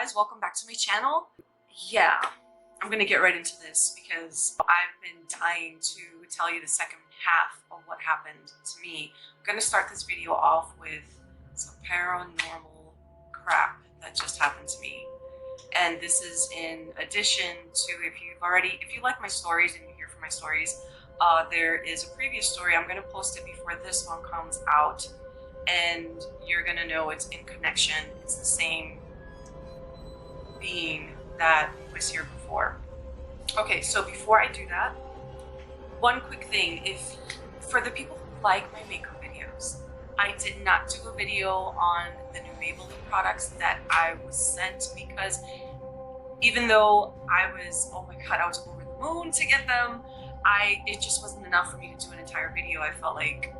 guys, welcome back to my channel. Yeah, I'm gonna get right into this because I've been dying to tell you the second half of what happened to me. I'm gonna start this video off with some paranormal crap that just happened to me. And this is in addition to, if you like my stories and you hear from my stories, there is a previous story. I'm gonna post it before this one comes out, and you're gonna know it's in connection. It's the same being that was here before. Okay, so before I do that, one quick thing. If for the people who like my makeup videos, I did not do a video on the new Maybelline products that I was sent, because even though I was, oh my god, I was over the moon to get them, it just wasn't enough for me to do an entire video. I felt like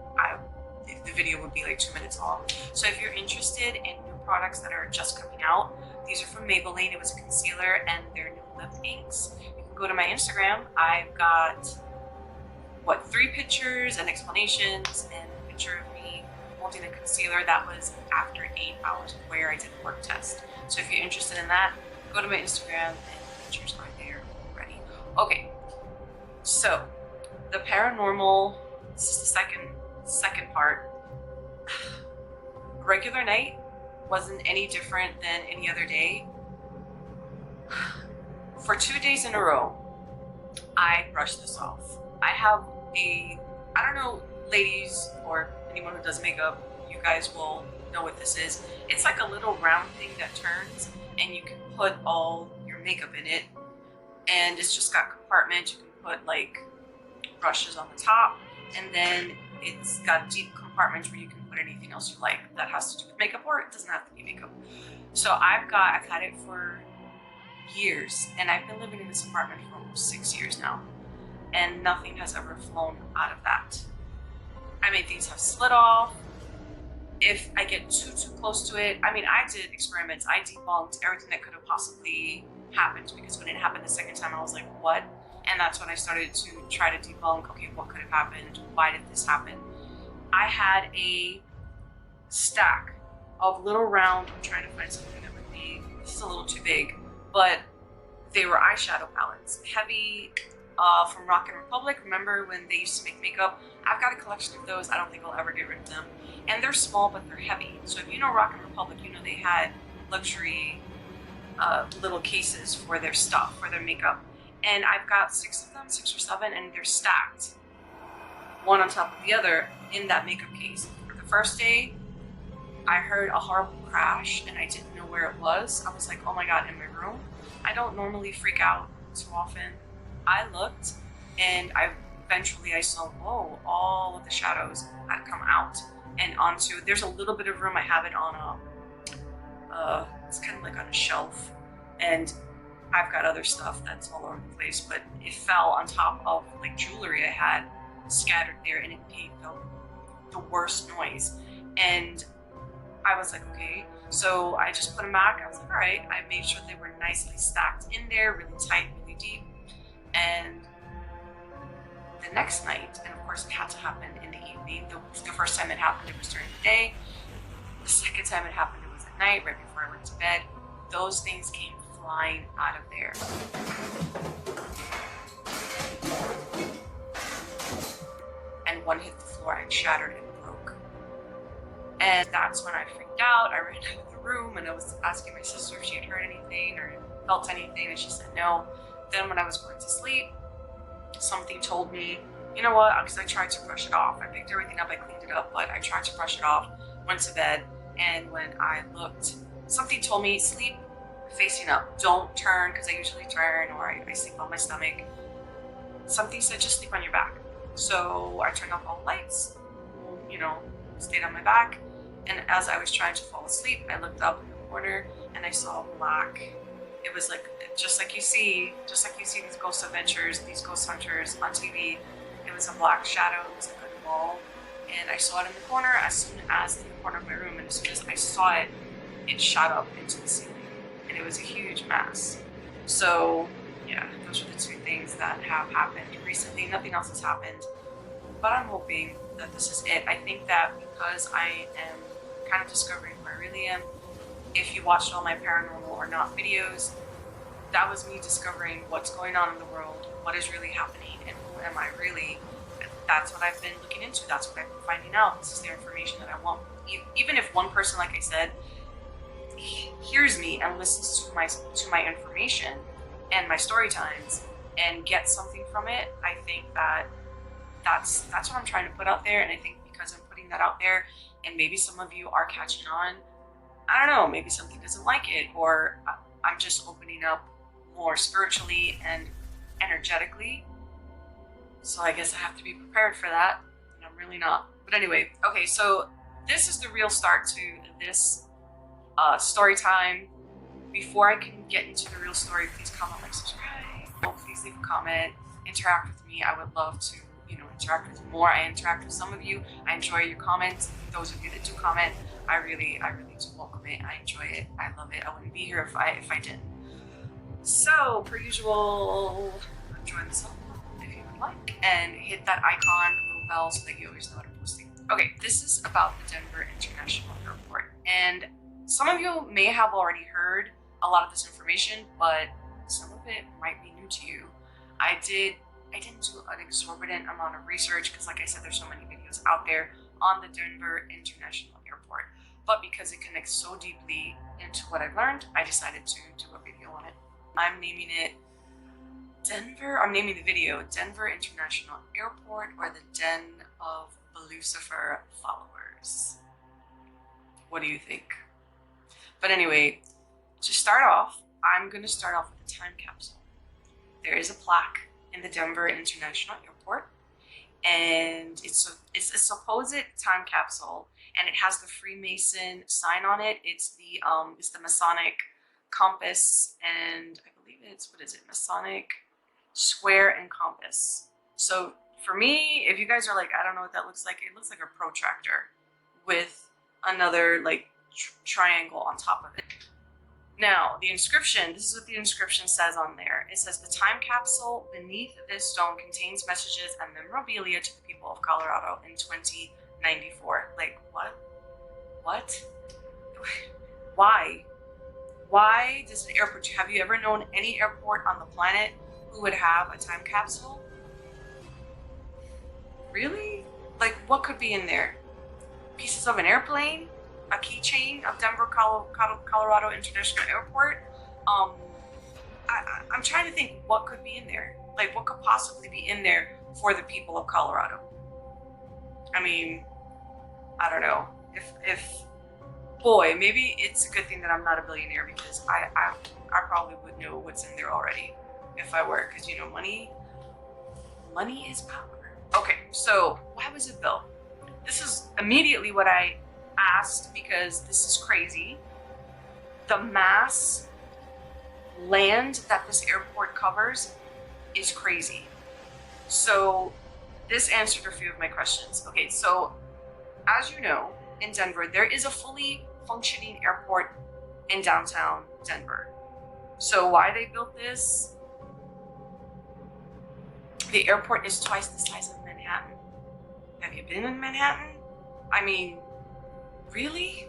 the video would be like 2 minutes long. So if you're interested in new products that are just coming out, these are from Maybelline. It was a concealer and their new lip inks. You can go to my Instagram. I've got, what, 3 pictures and explanations, and a picture of me holding a concealer that was after 8 hours of wear. I did a work test. So if you're interested in that, go to my Instagram and the pictures are there already. Okay, so the paranormal, this is the second part. Regular night wasn't any different than any other day. For 2 days in a row, I brushed this off. I have I don't know, ladies or anyone who does makeup, you guys will know what this is. It's like a little round thing that turns, and you can put all your makeup in it, and it's just got compartments. You can put like brushes on the top, and then it's got deep compartments where you can put anything else you like that has to do with makeup, or it doesn't have to be makeup. So I've had it for years, and I've been living in this apartment for almost 6 years now, and nothing has ever flown out of that. I mean, things have slid off. If I get too close to it, I mean, I did experiments. I debunked everything that could have possibly happened, because when it happened the second time, I was like, what? And that's when I started to try to debunk, okay, what could have happened? Why did this happen? I had a stack of little round, I'm trying to find something that would be, this is a little too big, but they were eyeshadow palettes. Heavy, from Rock and Republic. Remember when they used to make makeup? I've got a collection of those. I don't think I'll ever get rid of them. And they're small, but they're heavy. So if you know Rock and Republic, you know they had luxury little cases for their stuff, for their makeup. And I've got 6 of them, 6 or 7, and they're stacked, one on top of the other, in that makeup case. The first day, I heard a horrible crash, and I didn't know where it was. I was like, oh my god, in my room? I don't normally freak out too often. I looked, and eventually I saw, whoa, all of the shadows had come out and onto, there's a little bit of room. I have it on it's kind of like on a shelf, and I've got other stuff that's all over the place, but it fell on top of like jewelry I had scattered there, and it made the worst noise. And I was like, okay, so I just put them back. I was like, all right. I made sure they were nicely stacked in there, really tight, really deep. And the next night, and of course it had to happen in the evening. The first time it happened, it was during the day. The second time it happened, it was at night, right before I went to bed. Those things came flying out of there. And one hit the floor and shattered and broke. And that's when I freaked out. I ran out of the room, and I was asking my sister if she had heard anything or felt anything, and she said no. Then when I was going to sleep, something told me, you know what, because I tried to brush it off. I picked everything up, I cleaned it up, but I tried to brush it off, went to bed, and when I looked, something told me, sleep facing up, don't turn, because I usually turn, or I sleep on my stomach. Something said, just sleep on your back. So I turned off all the lights, you know, stayed on my back, and as I was trying to fall asleep, I looked up in the corner, and I saw black. It was like, just like you see these ghost adventures, these ghost hunters on TV. It was a black shadow. It was like a wall, and I saw it in the corner as soon as in the corner of my room. And as soon as I saw it, it shot up into the ceiling, and it was a huge mass. So yeah, those are the 2 things that have happened recently. Nothing else has happened, but I'm hoping that this is it. I think that because I am kind of discovering who I really am, If you watched all my paranormal or not videos, that was me discovering what's going on in the world, what is really happening, and who am I really. That's what I've been looking into. That's what I've been finding out. This is the information that I want. Even if one person, like I said, hears me and listens to my information and my story times and gets something from it, I think that's what I'm trying to put out there. And I think because I'm putting that out there, and maybe some of you are catching on, I don't know, maybe something doesn't like it, or I'm just opening up more spiritually and energetically. So I guess I have to be prepared for that, and I'm really not. But anyway, okay, so this is the real start to this story time. Before I can get into the real story, please comment, like, subscribe. Oh, please leave a comment, interact with me. I would love to, interact with more. I interact with some of you. I enjoy your comments. Those of you that do comment, I really do welcome it. I enjoy it. I love it. I wouldn't be here if I didn't. So, per usual, join the song if you would like, and hit that icon, the little bell, so that you always know what I'm posting. Okay, this is about the Denver International Airport, and some of you may have already heard a lot of this information, but some of it might be new to you. I didn't do an exorbitant amount of research because, like I said, there's so many videos out there on the Denver International Airport. But because it connects so deeply into what I've learned, I decided to do a video on it. I'm naming the video Denver International Airport, or the Den of Blucifer Followers. What do you think? But anyway, to start off, I'm going to start off with a time capsule. There is a plaque in the Denver International Airport, and it's a supposed time capsule, and it has the Freemason sign on it. It's the Masonic compass, and I believe it's, what is it, Masonic square and compass. So for me, if you guys are like, I don't know what that looks like, it looks like a protractor with another like triangle on top of it. Now, the inscription, this is what the inscription says on there. It says, the time capsule beneath this stone contains messages and memorabilia to the people of Colorado in 2094. Like, what? What? Why? Why does an airport, have you ever known any airport on the planet who would have a time capsule? Really? Like, what could be in there? Pieces of an airplane? A keychain of Denver, Colorado International Airport? I'm trying to think what could be in there. Like, what could possibly be in there for the people of Colorado? I mean, I don't know. Boy, maybe it's a good thing that I'm not a billionaire, because I probably would know what's in there already if I were, because money is power. Okay, so why was it built? This is immediately what I asked, because this is crazy. The mass land that this airport covers is crazy. So this answered a few of my questions. Okay, so as you know, in Denver, there is a fully functioning airport in downtown Denver. So why they built this? The airport is twice the size of Manhattan. Have you been in Manhattan? I mean, really?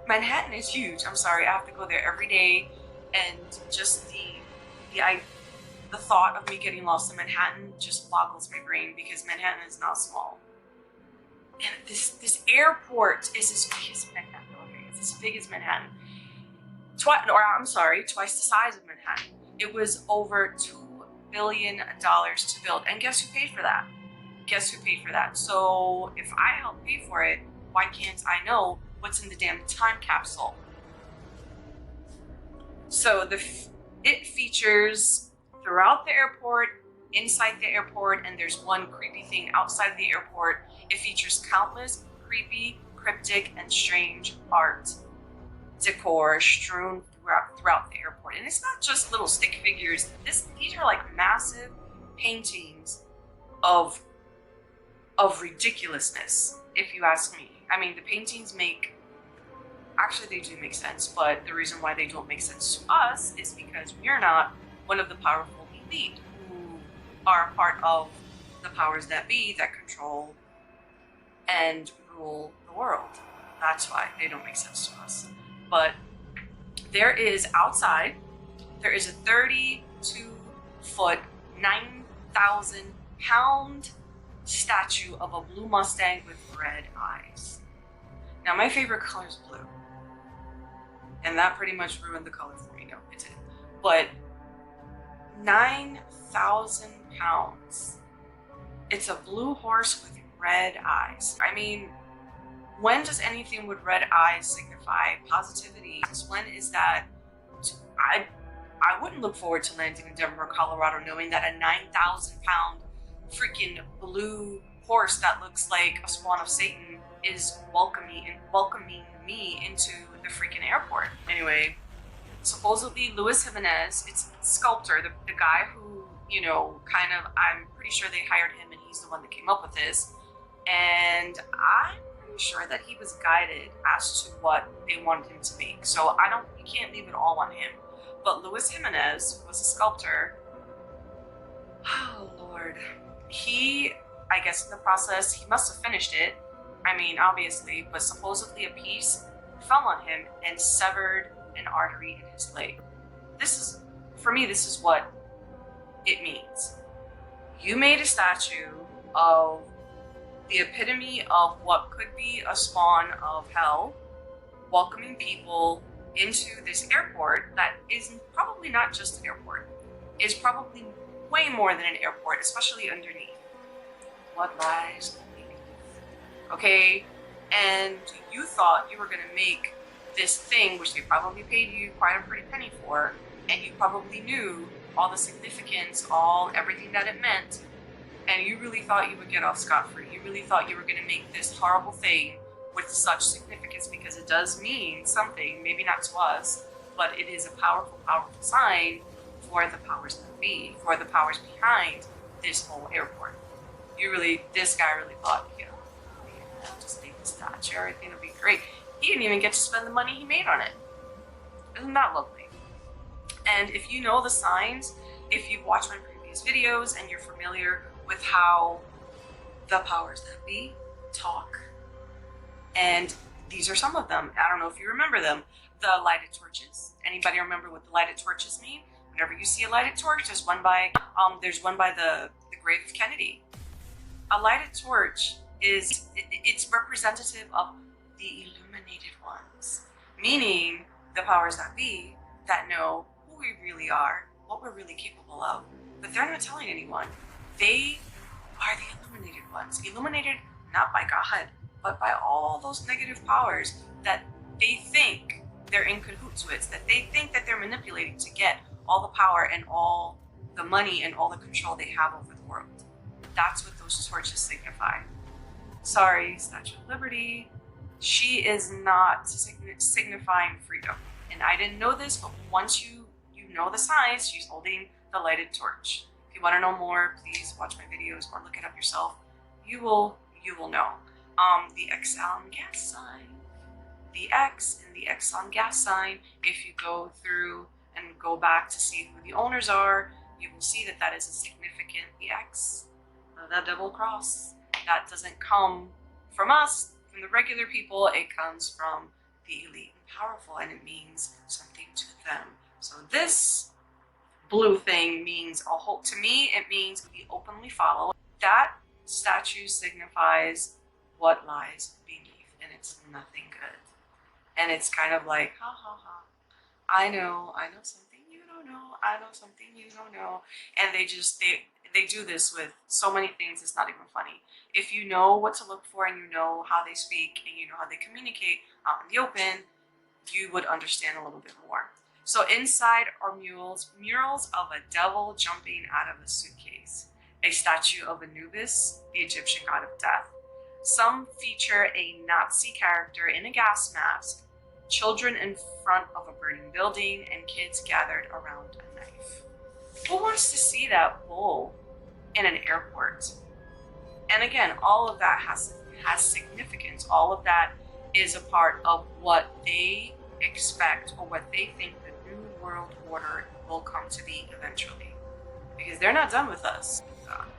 Manhattan is huge. I'm sorry, I have to go there every day, and just the thought of me getting lost in Manhattan just boggles my brain, because Manhattan is not small. And this airport is as big as Manhattan. Okay, it's as big as Manhattan. Twice the size of Manhattan. It was over $2 billion to build, and guess who paid for that? Guess who paid for that? So if I help pay for it, why can't I know what's in the damn time capsule? So it features throughout the airport, inside the airport, and there's one creepy thing outside of the airport. It features countless creepy, cryptic, and strange art decor strewn throughout the airport. And it's not just little stick figures. These are like massive paintings of ridiculousness, if you ask me. I mean, the paintings they do make sense, but the reason why they don't make sense to us is because we're not one of the powerful elite who are a part of the powers that be that control and rule the world. That's why they don't make sense to us. But There is outside, there is a 32-foot, 9,000-pound statue of a blue Mustang with red eyes. Now, my favorite color is blue. And that pretty much ruined the color for me. No, it didn't. But 9,000 pounds. It's a blue horse with red eyes. I mean, when does anything with red eyes signify positivity? When is that? I wouldn't look forward to landing in Denver, Colorado, knowing that a 9,000-pound freaking blue horse that looks like a spawn of Satan is welcoming me into the freaking airport. Anyway, supposedly Luis Jimenez, it's sculptor, the guy who, you know, kind of, I'm pretty sure they hired him and he's the one that came up with this. And I'm pretty sure that he was guided as to what they wanted him to make. So you can't leave it all on him. But Luis Jimenez, who was a sculptor, oh Lord, I guess in the process, he must have finished it. I mean, obviously, but supposedly a piece fell on him and severed an artery in his leg. For me, this is what it means. You made a statue of the epitome of what could be a spawn of hell, welcoming people into this airport that is probably not just an airport, is probably way more than an airport, especially underneath. What lies beneath? Okay, and you thought you were going to make this thing, which they probably paid you quite a pretty penny for, and you probably knew all the significance, everything that it meant, and you really thought you would get off scot-free. You really thought you were going to make this horrible thing with such significance, because it does mean something, maybe not to us, but it is a powerful, powerful sign for the powers that be, for the powers behind this whole airport. This guy really thought, you know, just make the statue, everything will be great. He didn't even get to spend the money he made on it. Isn't that lovely? And if you know the signs, if you've watched my previous videos and you're familiar with how the powers that be talk, and these are some of them. I don't know if you remember them. The lighted torches. Anybody remember what the lighted torches mean? Whenever you see a lighted torch, there's one by the grave of Kennedy. A lighted torch it's representative of the illuminated ones, meaning the powers that be that know who we really are, what we're really capable of, but they're not telling anyone. They are the illuminated ones, illuminated not by God, but by all those negative powers that they think they're in cahoots with, that they think that they're manipulating to get all the power and all the money and all the control they have over the world. That's what those torches signify. Sorry, Statue of Liberty. She is not signifying freedom. And I didn't know this, but once you know the signs, she's holding the lighted torch. If you want to know more, please watch my videos or look it up yourself. You will know. The Exxon gas sign. The X in the Exxon gas sign, if you go through and go back to see who the owners are, you will see that is a significant, the X, the double cross. That doesn't come from us, from the regular people, it comes from the elite and powerful, and it means something to them. So this blue thing means a whole, to me, it means we openly follow. That statue signifies what lies beneath, and it's nothing good. And it's kind of like, ha ha ha, I know something you don't know, I know something you don't know. And they do this with so many things, it's not even funny. If you know what to look for and you know how they speak and you know how they communicate out in the open, you would understand a little bit more. So inside are murals of a devil jumping out of a suitcase, a statue of Anubis, the Egyptian god of death. Some feature a Nazi character in a gas mask, children in front of a burning building, and kids gathered around a knife. Who wants to see that bull in an airport? And again, all of that has significance. All of that is a part of what they expect or what they think the new world order will come to be eventually. Because they're not done with us.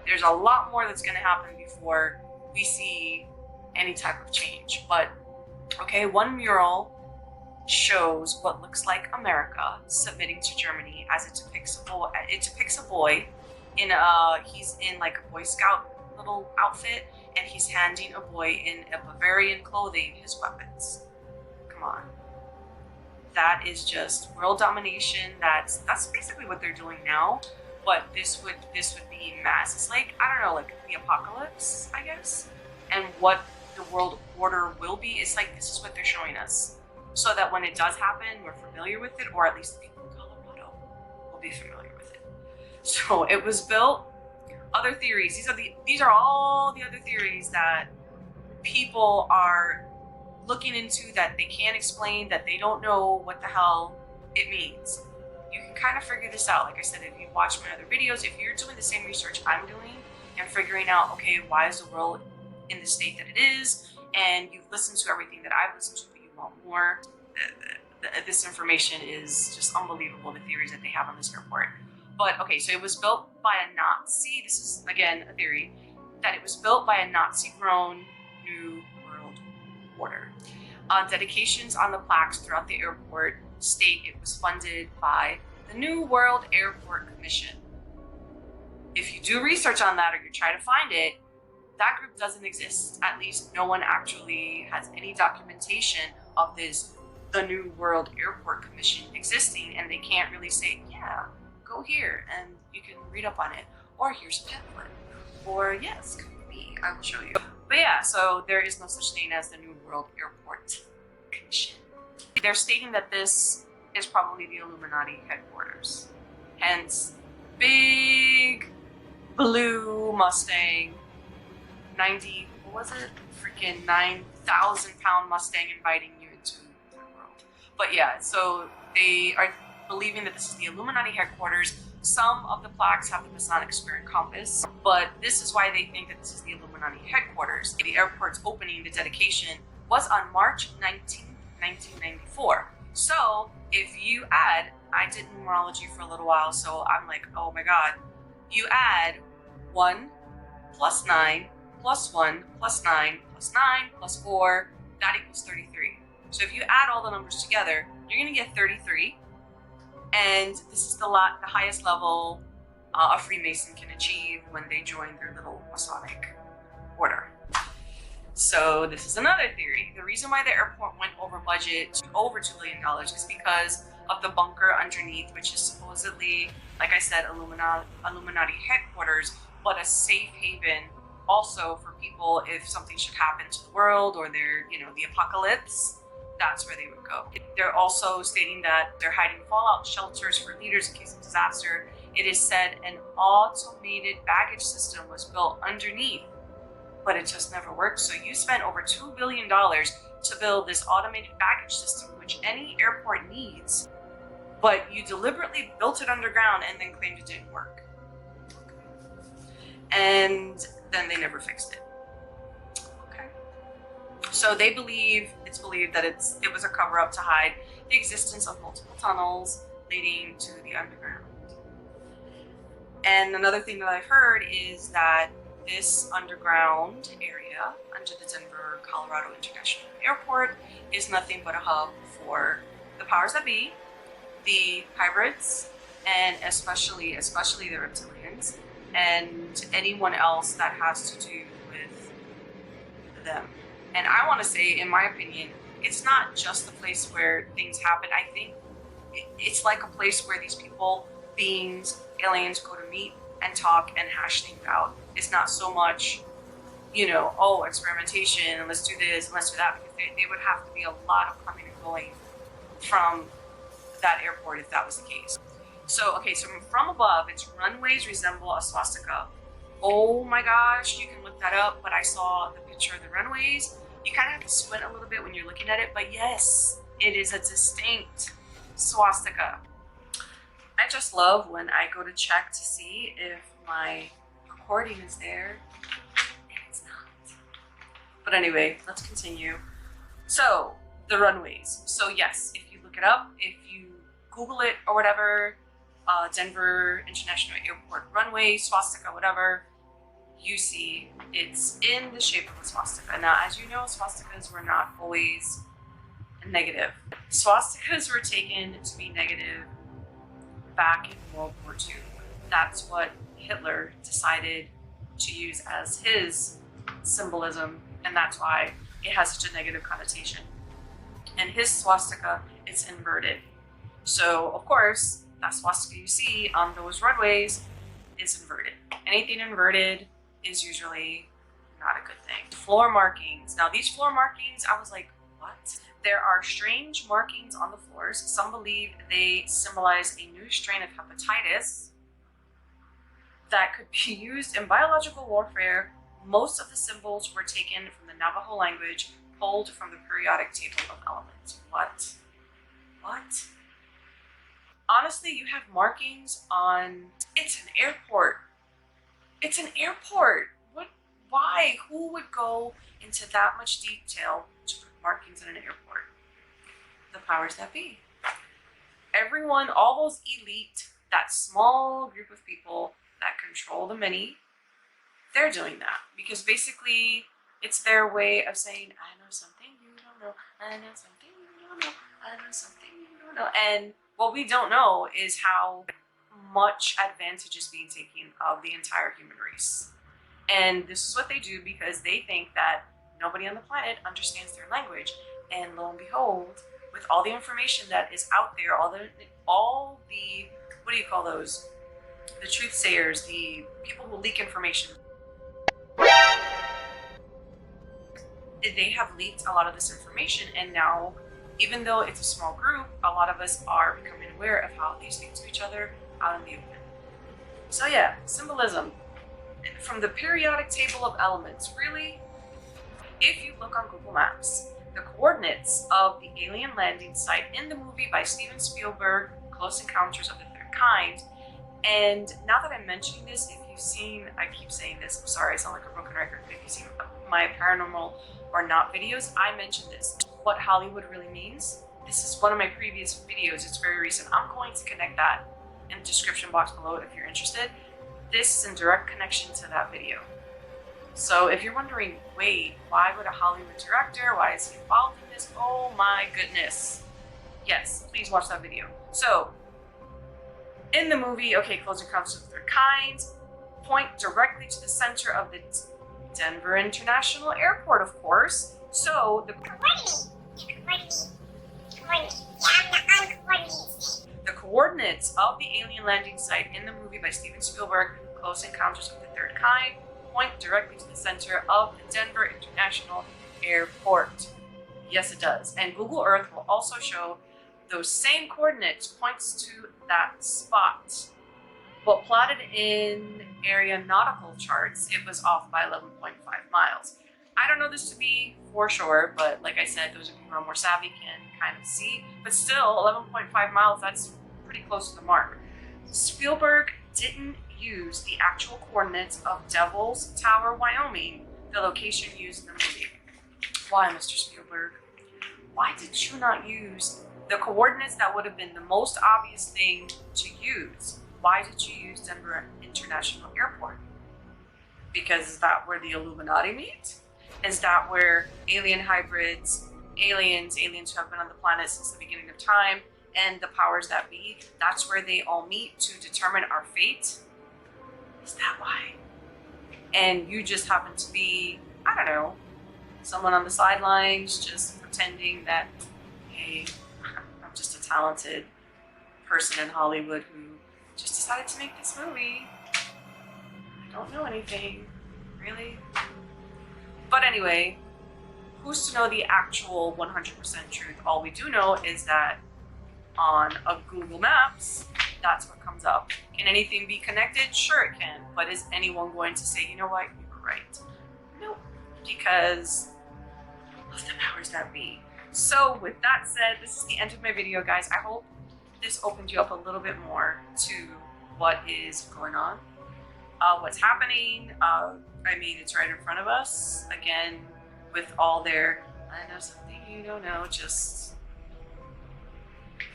There's a lot more that's going to happen before we see any type of change. But okay, one mural shows what looks like America submitting to Germany, as it depicts a boy. It depicts a boy in he's in like a Boy Scout little outfit, and he's handing a boy in a Bavarian clothing his weapons. Come on. That is just world domination. That's basically what they're doing now. But this would be mass. It's like, I don't know, like the apocalypse, I guess. And what the world order will be. It's like, this is what they're showing us, so that when it does happen, we're familiar with it, or at least the people in Colorado will be familiar with it. So it was built. Other theories. These are all the other theories that people are looking into, that they can't explain, that they don't know what the hell it means. You can kind of figure this out. Like I said, if you watch my other videos, if you're doing the same research I'm doing and figuring out, okay, why is the world in the state that it is, and you've listened to everything that I've listened to, but you want more, this information is just unbelievable, the theories that they have on this airport. But okay, so it was built by a Nazi. This is, again, a theory, that it was built by a Nazi-grown New World Order. Dedications on the plaques throughout the airport state it was funded by the New World Airport Commission. If you do research on that, or you try to find it, that group doesn't exist. At least no one actually has any documentation of this, the New World Airport Commission, existing, and they can't really say, yeah, go here and you can read up on it, or here's a pamphlet, or yes, come with me, I will show you. But yeah, so there is no such thing as the New World Airport Commission. They're stating that this is probably the Illuminati headquarters. Hence, big blue Mustang, 90, what was it? Freaking 9,000-pound Mustang inviting you into their world. But yeah, so they are believing that this is the Illuminati headquarters. Some of the plaques have the Masonic Square and Compass, but this is why they think that this is the Illuminati headquarters. The airport's opening, the dedication, was on March 19, 1994. So if you add, I did numerology for a little while, so I'm like, oh my God, you add 1 plus 9 plus 1 plus 9 plus 9 plus 4, that equals 33. So if you add all the numbers together, you're gonna get 33. And this is the highest level a Freemason can achieve when they join their little Masonic order. So this is another theory. The reason why the airport went over budget to over $2 billion is because of the bunker underneath, which is supposedly, like I said, Illuminati headquarters, but a safe haven also for people if something should happen to the world, or they're, the apocalypse. That's where they would go. They're also stating that they're hiding fallout shelters for leaders in case of disaster. It is said an automated baggage system was built underneath, but it just never worked. So you spent over $2 billion to build this automated baggage system, which any airport needs, but you deliberately built it underground and then claimed it didn't work. And then they never fixed it. So it's believed that it was a cover-up to hide the existence of multiple tunnels leading to the underground. And another thing that I've heard is that this underground area under the Denver, Colorado International Airport is nothing but a hub for the powers that be, the hybrids, and especially the reptilians, and anyone else that has to do with them. And I want to say, in my opinion, it's not just the place where things happen. I think it's like a place where these people, beings, aliens, go to meet and talk and hash things out. It's not so much, oh, experimentation, and let's do this, and let's do that, because they would have to be a lot of coming and going from that airport if that was the case. So, okay, so from above, its runways resemble a swastika. Oh my gosh, you can look that up, but I saw the picture of the runways. You kind of have to squint a little bit when you're looking at it, but yes, it is a distinct swastika. I just love when I go to check to see if my recording is there, and it's not. But anyway, let's continue. So, the runways. So yes, if you look it up, if you Google it or whatever, Denver International Airport runway, swastika, whatever, you see it's in the shape of a swastika. Now, as you know, swastikas were not always negative. Swastikas were taken to be negative back in World War II. That's what Hitler decided to use as his symbolism, and that's why it has such a negative connotation. And his swastika is inverted. So, of course, that swastika you see on those runways is inverted. Anything inverted is usually not a good thing. Floor markings. Now, these floor markings, I was like, what? There are strange markings on the floors. Some believe they symbolize a new strain of hepatitis that could be used in biological warfare. Most of the symbols were taken from the Navajo language, pulled from the periodic table of elements. What? What? Honestly, you have markings on... It's an airport. It's an airport. What? Why? Who would go into that much detail to put markings in an airport? The powers that be. Everyone, all those elite, that small group of people that control the many, they're doing that because basically it's their way of saying, I know something you don't know, I know something you don't know, I know something you don't know. And what we don't know is how much advantage is being taken of the entire human race. And this is what they do because they think that nobody on the planet understands their language. And lo and behold, with all the information that is out there, all the what do you call those? The truth sayers, the people who leak information, they have leaked a lot of this information, and now, even though it's a small group, a lot of us are becoming aware of how they speak to each other out in the open. So yeah, symbolism. From the periodic table of elements, really, if you look on Google Maps, the coordinates of the alien landing site in the movie by Steven Spielberg, Close Encounters of the Third Kind, and now that I'm mentioning this, if you've seen, I keep saying this, I'm sorry, I sound like a broken record, but if you've seen my paranormal or not videos, I mentioned this. What Hollywood really means. This is one of my previous videos, it's very recent. I'm going to connect that in the description box below if you're interested. This is in direct connection to that video. So if you're wondering, wait, why would a Hollywood director, why is he involved in this? Oh my goodness. Yes, please watch that video. So, in the movie, okay, Close Encounters of the Third Kind, point directly to the center of the Denver International Airport, of course. So, the coordinates of the alien landing site in the movie by Steven Spielberg, Close Encounters of the Third Kind, point directly to the center of the Denver International Airport. Yes, it does. And Google Earth will also show those same coordinates points to that spot. But plotted in area nautical charts, it was off by 11.5 miles. I don't know this to be for sure, but like I said, those of you who are more savvy can kind of see. But still, 11.5 miles, that's pretty close to the mark. Spielberg didn't use the actual coordinates of Devil's Tower, Wyoming, the location used in the movie. Why, Mr. Spielberg? Why did you not use the coordinates that would have been the most obvious thing to use? Why did you use Denver International Airport? Because is that where the Illuminati meet? Is that where alien hybrids, aliens who have been on the planet since the beginning of time, and the powers that be, that's where they all meet to determine our fate? Is that why? And you just happen to be, I don't know, someone on the sidelines just pretending that, hey, I'm just a talented person in Hollywood who just decided to make this movie. I don't know anything, really. But anyway, who's to know the actual 100% truth? All we do know is that on a Google Maps, that's what comes up. Can anything be connected? Sure it can, but is anyone going to say, you know what, you were right? Nope, because of the powers that be. So with that said, this is the end of my video, guys. I hope this opened you up a little bit more to what is going on, what's happening. I mean, it's right in front of us, again, with all their, I know something you don't know, just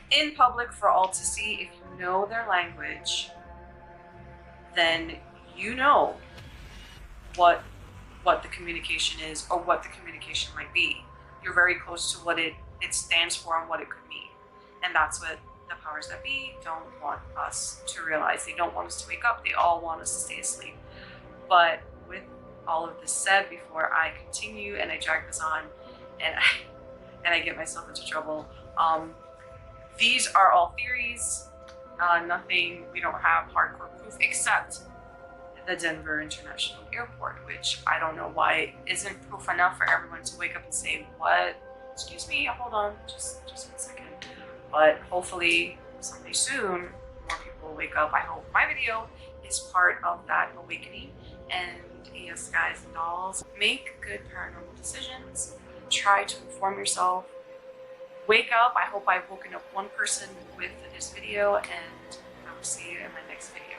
in public for all to see. If you know their language, then you know what the communication is or what the communication might be. You're very close to what it it stands for and what it could mean. And that's what the powers that be don't want us to realize. They don't want us to wake up. They all want us to stay asleep. But with all of this said, before I continue and I drag this on and I get myself into trouble, these are all theories. Nothing, we don't have hardcore proof except the Denver International Airport, which I don't know why isn't proof enough for everyone to wake up and say, what? Excuse me, hold on, just 1 second. But hopefully someday soon, more people will wake up. I hope my video is part of that awakening. And yes, guys and dolls, make good paranormal decisions. Try to inform yourself. Wake up. I hope I've woken up one person with this video, and I will see you in my next video.